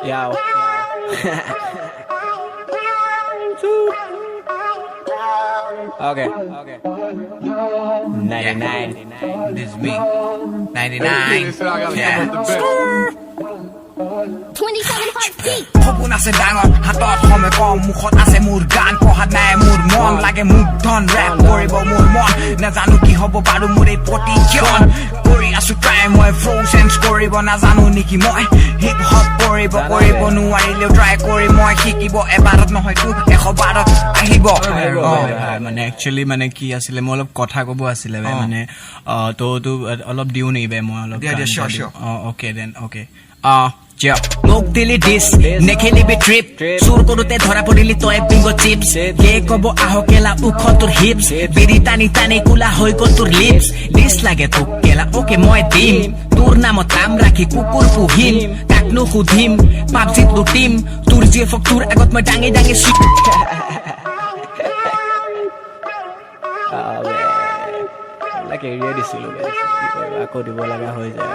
Yo. Okay. 99. This is me. 99. Yeah. 27 heartbeat. সপোন আছে ডাঙৰ হাতত সময় কম মুখত আছে মোৰ গান পঢ়াত নাই মোৰ মন লাগে মোক ধন ৰেপ কৰিব মোৰ মন নাজানো কি হ'ব বাৰু মোৰ এই প্ৰতিজন কৰি আছো ট্ৰাই মই ফ্ল' চেঞ্জ কৰিব নাজানো নেকি মই হিপ হপ কৰিব নোৱাৰিলেও ট্ৰাই কৰি মই শিকিব এবাৰত নহয়তো 100বাৰত আহিব মানে একচুৱেলি মানে কি আছিলে মই অলপ কথা ক'ব আছিলে মানে তো অলপ দিও নেকি বে মই অলপ অ'কে দেন অ'কে মোক দিলি ডিছ নেখেলিবি ট্ৰিপ চুৰ কৰোতে ধৰা পৰিলি তই বিংগ চিপছ কে কব আহকেলা ওখ তোৰ হিপছ বিৰি টানি টানি কোলা হৈ গ'ল তোৰ লিপছ ডিছ লাগে তোক কেলা অ'কে মই দিম তোৰ নামত কাম ৰাখি কুকুৰ পুহিম কাকনো সুধিম পাবজিত লুটিম তোৰ জিএফক তোৰ আগত মই দাঙি দাঙি এৰিয়া দিছিলো আকৌ দিব লগা হৈ যায়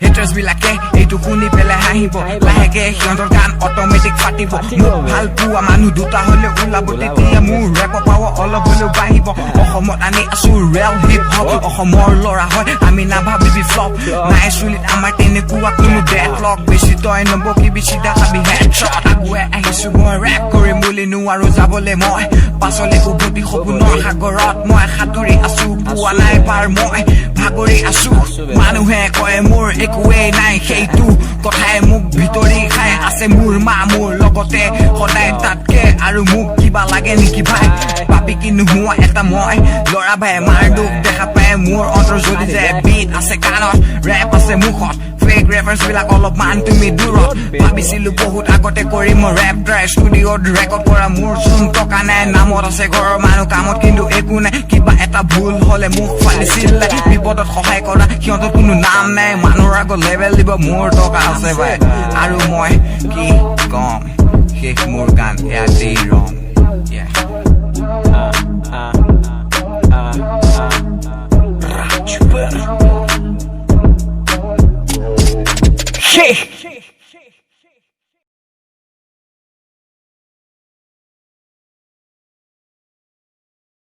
হেটাৰ্ছ বিলাকে এইটো শুনি পেলাই হাঁহিব লাহেকে সিহঁতৰ গান অট'মেটিক ফাটিব মোক ভাল পোৱা মানুহ দুটা হ'লে ওলাব তেতিয়া মোৰ ৰেপ পাৱাৰ অলপ হ'লেও বাঢ়িব অসমত আমি আছো ৰেল হিপ হপ অসমৰ ল'ৰা হয় আমি নাভাবিবি ফ্লপ নাই চুলিত আমাৰ তেনেকুৱা কোনো ডেডলক বেছি তই নবকিবি চিধা খাবি হেডশ্বট আগুৱাই আহিছো মই ৰেপ কৰিম বুলি নোৱাৰো যাবলৈ মই পাছলে উভতি সপোনৰ সাগৰত মই সাঁতুৰি আছো পোৱা নাই পাৰ মই ভাগৰি আছো মানুহে কয় মোৰ একোৱেই নাই সেইটো কথাই মোক ভিতৰি খাই আছে মোৰ মা মোৰ লগতে সদায় তাতকে আৰু মোক কিবা লাগে নেকি ভাই পাপি কি নোহোৱা এটা মই ল'ৰা ভাই মাৰ দুখ দেখা পায় মোৰ অন্তৰ যদি যে বিট আছে কাণত ৰেপ আছে মুখত ফেক ৰেপাৰ্ছ বিলাক অলপমান তুমি দূৰত ভাবিছিলো বহুত আগতে কৰিম মই ৰেপ ট্ৰাই ষ্টুডিঅ'ত ৰেকৰ্ড কৰা মোৰ চোন টকা নাই নামত আছে ঘৰৰ মানুহ কামত কিন্তু একো নাই কিবা এটা ভুল হলে মুখ ফালিছিলে বিপদত সহায় কৰা সিহঁতৰ কোনো নাম নাই মানুহৰ আগত লেবেল দিব মোৰ টকা আছে ভাই আৰু মই কি কম শেষ মোৰ গান ইয়াতেই ৰম Hey!